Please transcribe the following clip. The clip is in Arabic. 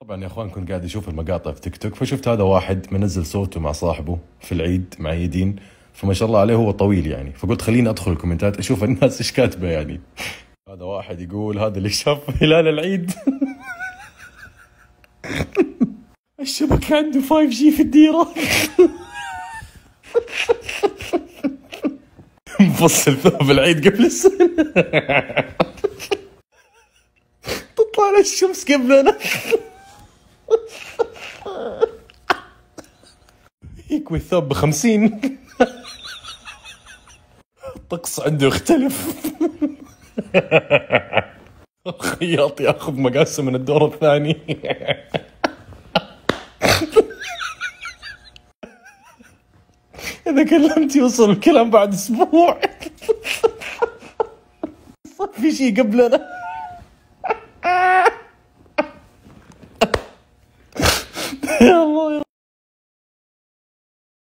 طبعا يا اخوان كنت قاعد اشوف المقاطع في تيك توك، فشفت هذا واحد منزل صوته مع صاحبه في العيد معيدين، فما شاء الله عليه هو طويل يعني، فقلت خليني ادخل الكومنتات اشوف الناس ايش كاتبه يعني. هذا واحد يقول هذا اللي شاف هلال العيد. الشبكة عنده 5G في الديرة. مفصل ثوب العيد قبل السنة. تطلع على الشمس قبلنا. يكوي الثوب ب50. الطقس عنده يختلف. الخياط ياخذ مقاسه من الدور الثاني. إذا كلمت يوصل الكلام بعد أسبوع. في شيء قبلنا. يا الله.